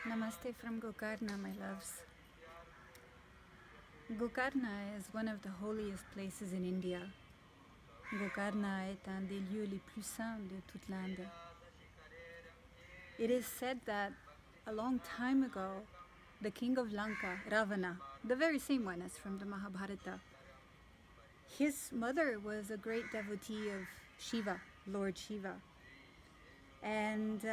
Namaste from Gokarna, my loves. Gokarna is one of the holiest places in India. Gokarna est un des lieux les plus saints de toute l'Inde. It is said that a long time ago, the king of Lanka, Ravana, the very same one as from the Mahabharata, his mother was a great devotee of Shiva, Lord Shiva. And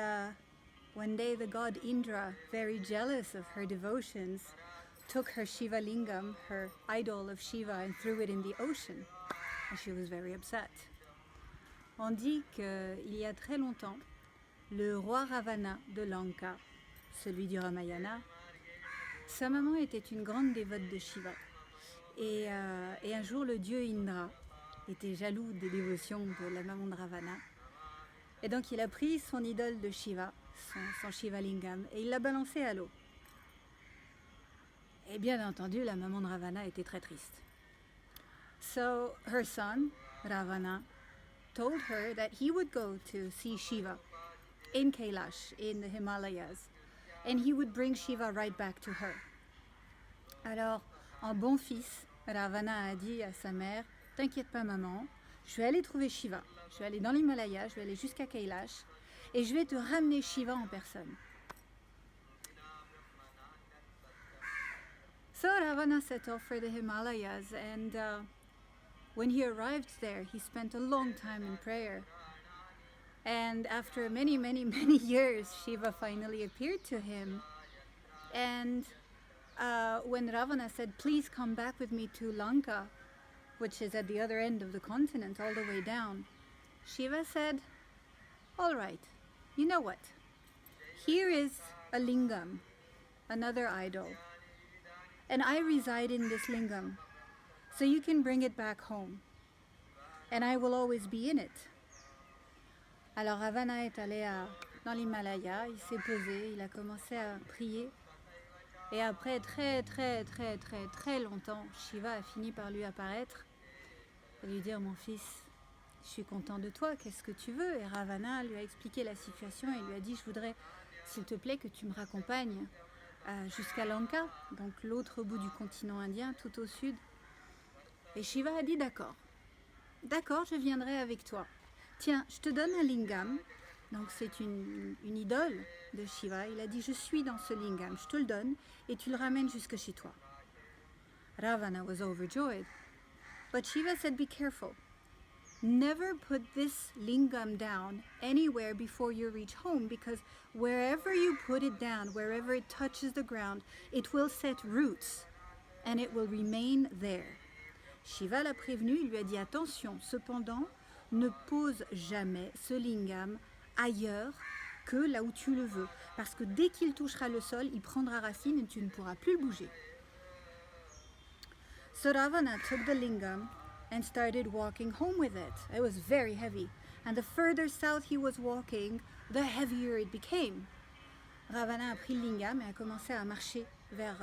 one day the god Indra, very jealous of her devotions, took her Shiva Lingam, her idol of Shiva, and threw it in the ocean. And she was very upset. On dit qu'il y a très longtemps, le roi Ravana de Lanka, celui du Ramayana, sa maman était une grande dévote de Shiva. Et un jour, le dieu Indra était jaloux des dévotions de la maman de Ravana. Et donc il a pris son idole de Shiva, son Shiva Lingam, et il l'a balancé à l'eau. Et bien entendu, la maman de Ravana était très triste. So her son, Ravana, told her that he would go to see Shiva in Kailash, in the Himalayas, and he would bring Shiva right back to her. Alors, en bon fils, Ravana a dit à sa mère, « T'inquiète pas maman, je vais aller trouver Shiva. Je vais aller dans l'Himalaya, je vais aller jusqu'à Kailash, et je vais te ramener Shiva en personne. » So Ravana set off for the Himalayas, and when he arrived there, he spent a long time in prayer. And after many years, Shiva finally appeared to him. And when Ravana said, "Please come back with me to Lanka," which is at the other end of the continent, all the way down, Shiva said, "All right, you know what? Here is a lingam, another idol, and I reside in this lingam, so you can bring it back home, and I will always be in it." Alors Ravana est allé dans l'Himalaya, il s'est posé, il a commencé à prier, et après très longtemps, Shiva a fini par lui apparaître et lui dire, « Mon fils, je suis content de toi, qu'est-ce que tu veux ?» Et Ravana lui a expliqué la situation et lui a dit, « Je voudrais, s'il te plaît, que tu me raccompagnes jusqu'à Lanka, donc l'autre bout du continent indien, tout au sud. » Et Shiva a dit, « D'accord, je viendrai avec toi. Tiens, je te donne un lingam. » Donc c'est une idole de Shiva. Il a dit, « Je suis dans ce lingam, je te le donne et tu le ramènes jusque chez toi. » Ravana was overjoyed. But Shiva said, "Be careful. Never put this lingam down anywhere before you reach home, because wherever you put it down, wherever it touches the ground, it will set roots and it will remain there." Shiva l'a prévenu, il lui a dit, « Attention, cependant, ne pose jamais ce lingam ailleurs que là où tu le veux, parce que dès qu'il touchera le sol, il prendra racine et tu ne pourras plus le bouger. » So Ravana took the lingam and started walking home with it. It was very heavy, and the further south he was walking, the heavier it became. Ravana a pris le lingam et a commencé à marcher vers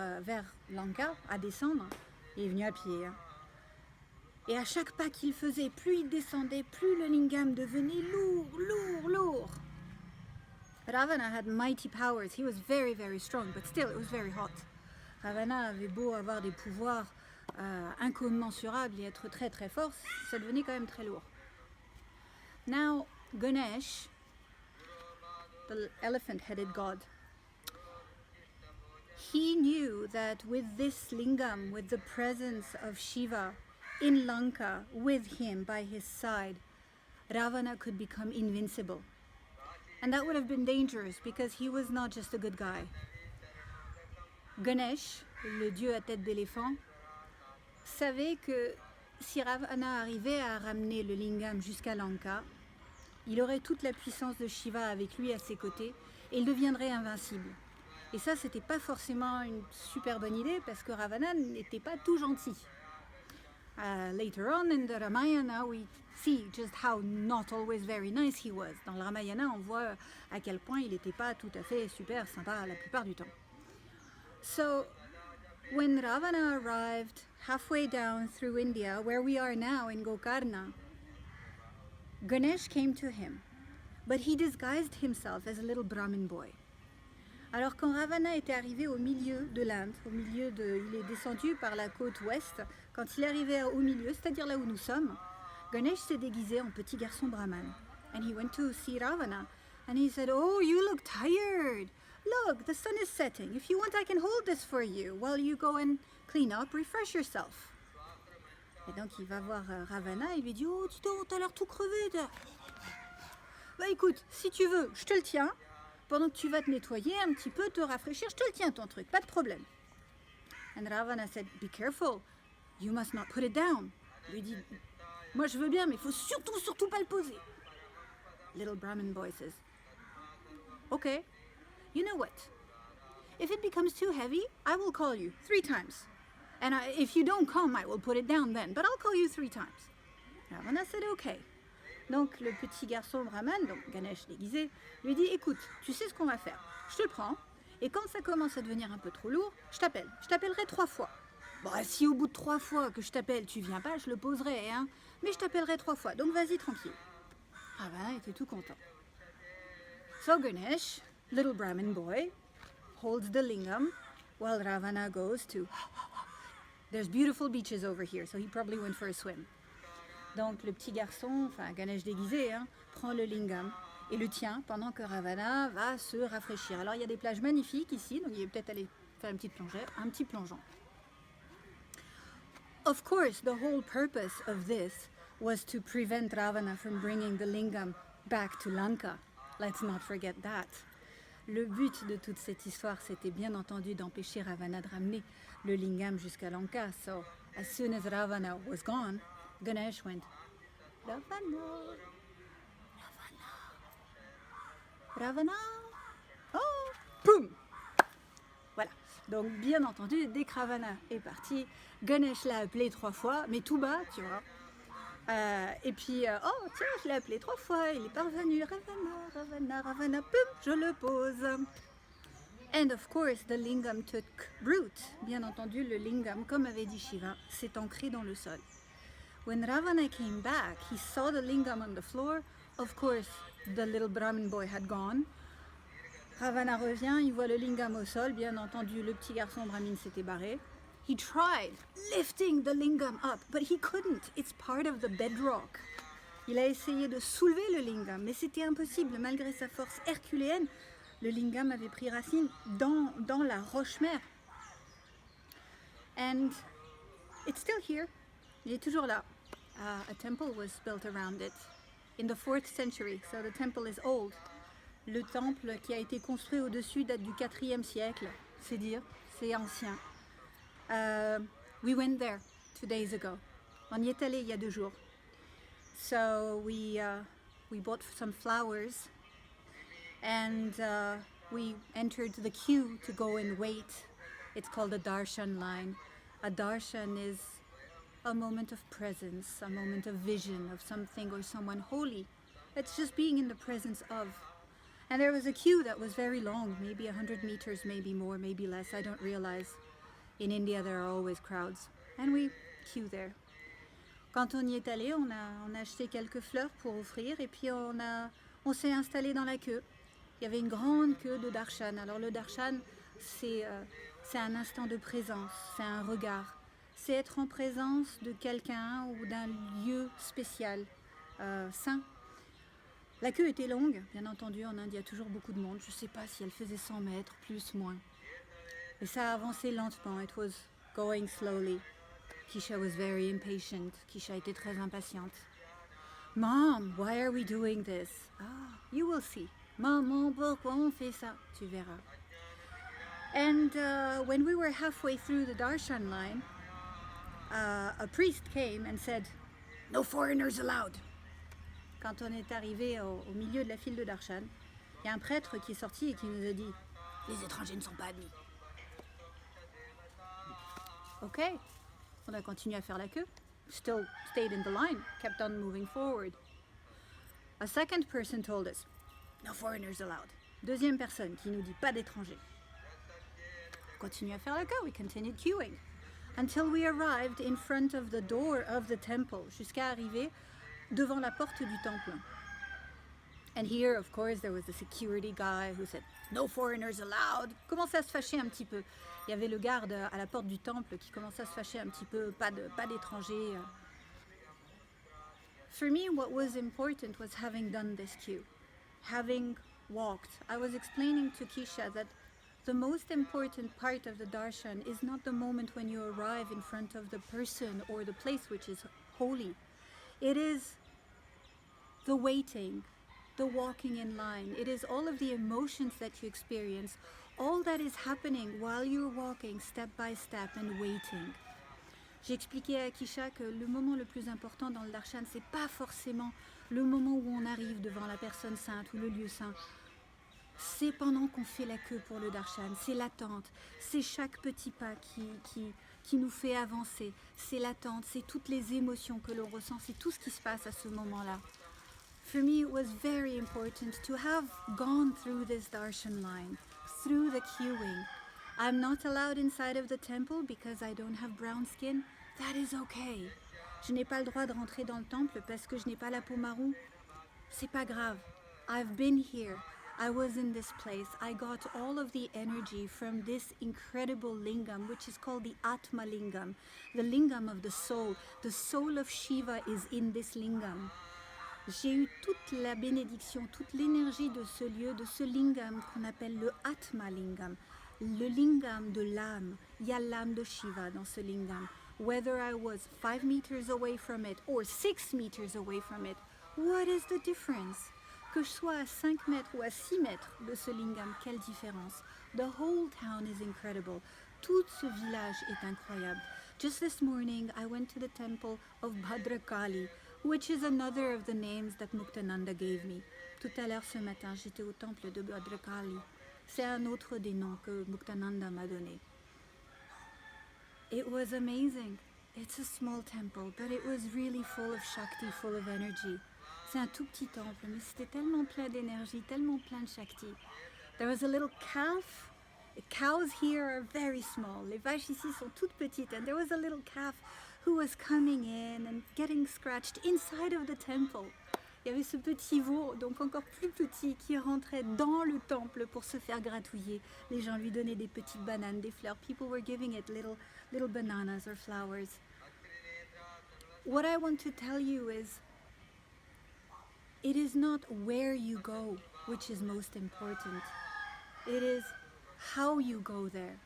Lanka, à descendre. Il est venu à pied. Et à chaque pas qu'il faisait, plus il descendait, plus le lingam devenait lourd. Ravana had mighty powers. He was very strong, but still it was very hot. Ravana avait beau avoir des pouvoirs incommensurables et être très fort, ça devenait quand même très lourd. Now, Ganesh, the elephant-headed god, he knew that with this lingam, with the presence of Shiva in Lanka with him by his side, Ravana could become invincible. And that would have been dangerous because he was not just a good guy. Ganesh, le dieu à tête d'éléphant, savait que si Ravana arrivait à ramener le lingam jusqu'à Lanka, il aurait toute la puissance de Shiva avec lui à ses côtés et il deviendrait invincible. Et ça, c'était pas forcément une super bonne idée parce que Ravana n'était pas tout gentil. Later on in the Ramayana, we see just how not always very nice he was. Dans le Ramayana, on voit à quel point il n'était pas tout à fait super sympa la plupart du temps. So, when Ravana arrived halfway down through India, where we are now in Gokarna, Ganesh came to him, but he disguised himself as a little Brahmin boy. Alors quand Ravana était arrivé au milieu de l'Inde, il est descendu par la côte ouest, quand il est arrivé au milieu, c'est-à-dire là où nous sommes, Ganesh s'est déguisé en petit garçon brahman. And he went to see Ravana and he said, "Oh, you look tired. Look, the sun is setting. If you want, I can hold this for you while you go and clean up, refresh yourself." Et donc il va voir Ravana et lui dit, "Oh, dis donc, t'as l'air tout crevé. Bah écoute, si tu veux, je te le tiens. Pendant que tu vas te nettoyer un petit peu, te rafraîchir, je te le tiens ton truc, pas de problème." And Ravana said, "Be careful, you must not put it down." Il lui dit, "Moi je veux bien, mais il faut surtout pas le poser." Little Brahmin boy says, "Okay, you know what? If it becomes too heavy, I will call you 3 times. And if you don't come, I will put it down then, but I'll call you 3 times." Ravana said, "Okay." Donc le petit garçon brahman, donc Ganesh déguisé, lui dit, "Écoute, tu sais ce qu'on va faire. Je te le prends, et quand ça commence à devenir un peu trop lourd, je t'appelle. Je t'appellerai 3 fois. Bon, si au bout de 3 fois que je t'appelle, tu viens pas, je le poserai, hein. Mais je t'appellerai 3 fois, donc vas-y tranquille." Ravana était tout content. So Ganesh, little Brahmin boy, holds the lingam while Ravana goes to... There's beautiful beaches over here, so he probably went for a swim. Donc le petit garçon, enfin Ganesh déguisé, hein, prend le lingam et le tient pendant que Ravana va se rafraîchir. Alors il y a des plages magnifiques ici, donc il est peut-être allé faire un petit plongeon. Of course, the whole purpose of this was to prevent Ravana from bringing the lingam back to Lanka. Let's not forget that. Le but de toute cette histoire, c'était bien entendu d'empêcher Ravana de ramener le lingam jusqu'à Lanka. So, as soon as Ravana was gone, Ganesh went, "Ravana, Ravana, oh, boum." Voilà. Donc, bien entendu, dès que Ravana est parti, Ganesh l'a appelé 3 fois, mais tout bas, tu vois. Et puis, oh, tiens, je l'ai appelé 3 fois, il est parvenu, Ravana, Ravana, Ravana, boum, je le pose. And of course, the lingam took root. Bien entendu, le lingam, comme avait dit Shiva, s'est ancré dans le sol. When Ravana came back, he saw the lingam on the floor. Of course, the little Brahmin boy had gone. Ravana revient, il voit le lingam au sol. Bien entendu, le petit garçon brahmin s'était barré. He tried lifting the lingam up, but he couldn't. It's part of the bedrock. Il a essayé de soulever le lingam, mais c'était impossible. Malgré sa force herculéenne, le lingam avait pris racine dans la roche-mère. And it's still here. Il est toujours là. A temple was built around it in the 4th century, so the temple is old. Le temple qui a été construit au-dessus date du 4e siècle, c'est dire, c'est ancien. We went there 2 days ago. On y est allé il y a 2 jours. So we bought some flowers and we entered the queue to go and wait. It's called a Darshan line. A Darshan is a moment of presence, a moment of vision of something or someone holy. It's just being in the presence of. And there was a queue that was very long, maybe 100 meters, maybe more, maybe less, I don't realize. In India, there are always crowds. And we queue there. Quand on y est allé, on a acheté quelques fleurs pour offrir et puis on s'est installé dans la queue. Il y avait une grande queue de Darshan. Alors le Darshan, c'est un instant de présence, c'est un regard. C'est être en présence de quelqu'un ou d'un lieu spécial, saint. La queue était longue, bien entendu, en Inde, il y a toujours beaucoup de monde. Je ne sais pas si elle faisait 100 mètres, plus, moins. Et ça a avancé lentement. It was going slowly. Kisha was very impatient. Kisha était très impatiente. Mom, why are we doing this? Ah, you will see. Maman, pourquoi on fait ça? Tu verras. And when we were halfway through the Darshan line, a priest came and said, "No foreigners allowed." Quand on est arrivé au milieu de la file de Darshan, il y a un prêtre qui est sorti et qui nous a dit, "Les étrangers ne sont pas admis." Ok, on a continué à faire la queue, still stayed in the line, kept on moving forward. A second person told us, "No foreigners allowed." Deuxième personne qui nous dit, "Pas d'étrangers." Continue à faire la queue, we continued queuing. Until we arrived in front of the door of the temple, jusqu'à arriver devant la porte du temple. And here, of course, there was the security guy who said, "No foreigners allowed." Commençait à se fâcher un petit peu. Il y avait le garde à la porte du temple qui commençait à se fâcher un petit peu, pas d'étrangers. For me, what was important was having done this queue, having walked. I was explaining to Keisha that the most important part of the darshan is not the moment when you arrive in front of the person or the place which is holy. It is the waiting, the walking in line. It is all of the emotions that you experience, all that is happening while you're walking step by step and waiting. J'ai expliqué à Kisha que le moment le plus important dans le darshan, c'est pas forcément le moment où on arrive devant la personne sainte ou le lieu saint. C'est pendant qu'on fait la queue pour le darshan, c'est l'attente, c'est chaque petit pas qui nous fait avancer, c'est l'attente, c'est toutes les émotions que l'on ressent, c'est tout ce qui se passe à ce moment-là. For me, it was very important to have gone through this darshan line, through the queuing. I'm not allowed inside of the temple because I don't have brown skin. That is okay. Je n'ai pas le droit de rentrer dans le temple parce que je n'ai pas la peau marron. C'est pas grave. I've been here. I was in this place. I got all of the energy from this incredible lingam, which is called the Atma lingam, the lingam of the soul. The soul of Shiva is in this lingam. J'ai eu toute la bénédiction, toute l'énergie de ce lieu, de ce lingam qu'on appelle le Atma lingam, le lingam de l'âme. Il y a l'âme de Shiva dans ce lingam. Whether I was 5 meters away from it or 6 meters away from it, what is the difference? Que je sois à 5 mètres ou à 6 mètres de ce lingam, quelle différence? The whole town is incredible. Tout ce village est incroyable. Just this morning, I went to the temple of Bhadrakali, which is another of the names that Muktananda gave me. Tout à l'heure ce matin, j'étais au temple de Bhadrakali. C'est un autre des noms que Muktananda m'a donné. It was amazing. It's a small temple, but it was really full of Shakti, full of energy. C'est un tout petit temple, mais c'était tellement plein d'énergie, tellement plein de Shakti. There was a little calf. The cows here are very small. Les vaches ici sont toutes petites, and there was a little calf who was coming in and getting scratched inside of the temple. Il y avait ce petit veau, donc encore plus petit, qui rentrait dans le temple pour se faire gratouiller. Les gens lui donnaient des petites bananes, des fleurs. People were giving it little bananas or flowers. What I want to tell you is, it is not where you go which is most important. It is how you go there.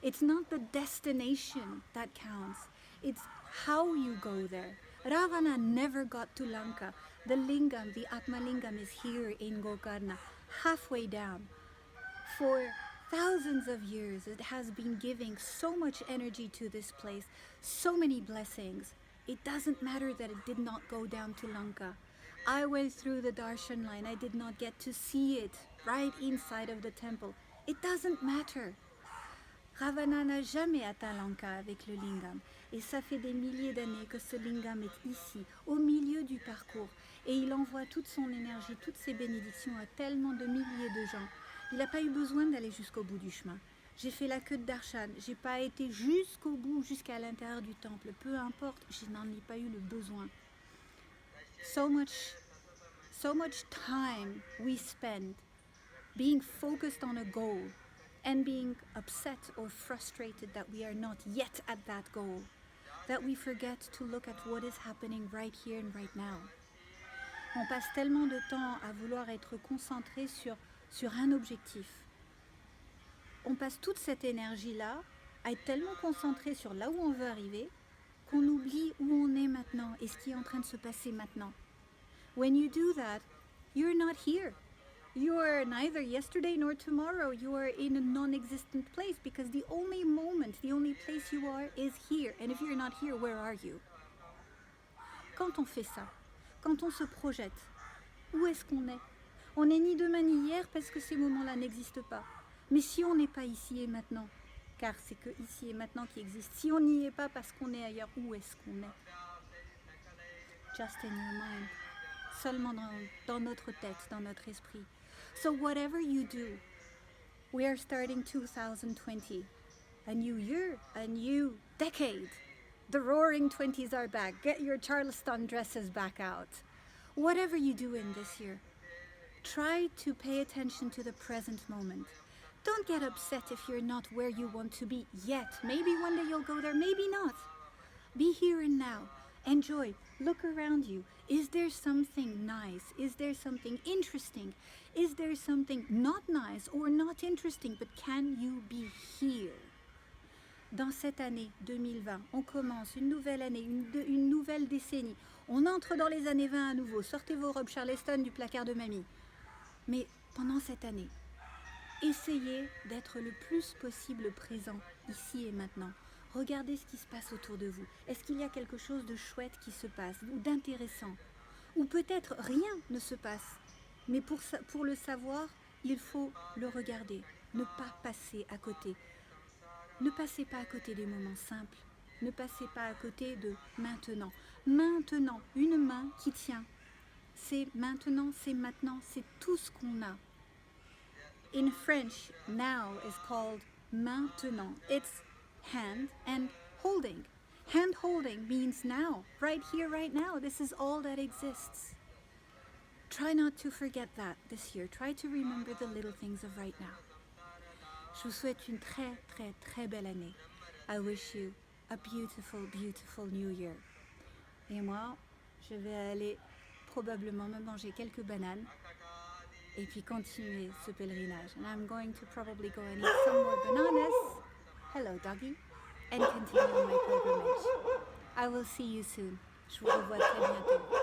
It's not the destination that counts. It's how you go there. Ravana never got to Lanka. The lingam, the Atma lingam, is here in Gokarna, halfway down. For thousands of years, it has been giving so much energy to this place, so many blessings. It doesn't matter that it did not go down to Lanka. I went through the darshan line. I did not get to see it right inside of the temple. It doesn't matter. Ravana n'a jamais atteint Lanka avec le lingam. Et ça fait des milliers d'années que ce lingam est ici, au milieu du parcours. Et il envoie toute son énergie, toutes ses bénédictions à tellement de milliers de gens. Il n'a pas eu besoin d'aller jusqu'au bout du chemin. J'ai fait la queue de Darshan. J'ai pas été jusqu'au bout, jusqu'à l'intérieur du temple. Peu importe, je n'en ai pas eu le besoin. So much time we spend being focused on a goal and being upset or frustrated that we are not yet at that goal, that we forget to look at what is happening right here and right now. On passe tellement de temps à vouloir être concentré sur un objectif. On passe toute cette énergie-là à être tellement concentré sur là où on veut arriver qu'on oublie où on est maintenant et ce qui est en train de se passer maintenant. When you do that, you're not here. You are neither yesterday nor tomorrow. You are in a non-existent place because the only moment, the only place you are is here. And if you're not here, where are you? Quand on fait ça, quand on se projette, où est-ce qu'on est? On n'est ni demain ni hier parce que ces moments-là n'existent pas. Mais si on n'est pas ici et maintenant, car c'est que ici et maintenant qui existe, si on n'y est pas parce qu'on est ailleurs, où est-ce qu'on est? Just in your mind. Seulement dans notre tête, dans notre esprit. So whatever you do, we are starting 2020, a new year, a new decade. The roaring 20s are back. Get your Charleston dresses back out. Whatever you do in this year, Try to pay attention to the present moment. Don't get upset if you're not where you want to be yet. Maybe one day you'll go there, maybe not. Be here and now. Enjoy. Look around you. Is there something nice? Is there something interesting? Is there something not nice or not interesting? But can you be here? Dans cette année 2020, on commence une nouvelle année, une nouvelle décennie. On entre dans les années 20 à nouveau. Sortez vos robes Charleston du placard de mamie. Mais pendant cette année, essayez d'être le plus possible présent, ici et maintenant. Regardez ce qui se passe autour de vous. Est-ce qu'il y a quelque chose de chouette qui se passe ou d'intéressant? Ou peut-être rien ne se passe. Mais pour le savoir, il faut le regarder, ne pas passer à côté. Ne passez pas à côté des moments simples. Ne passez pas à côté de maintenant. Maintenant, une main qui tient. C'est maintenant, c'est maintenant, c'est tout ce qu'on a. In French, now is called maintenant. It's hand and holding. Hand holding means now, right here, right now. This is all that exists. Try not to forget that this year. Try to remember the little things of right now. Je vous souhaite une très, très, très belle année. I wish you a beautiful, beautiful new year. Et moi, je vais aller probablement me manger quelques bananes et puis continuer ce pèlerinage. And I'm going to probably go and eat some more bananas. Hello, doggy. And continue my pilgrimage. I will see you soon. Je vous revois très bientôt.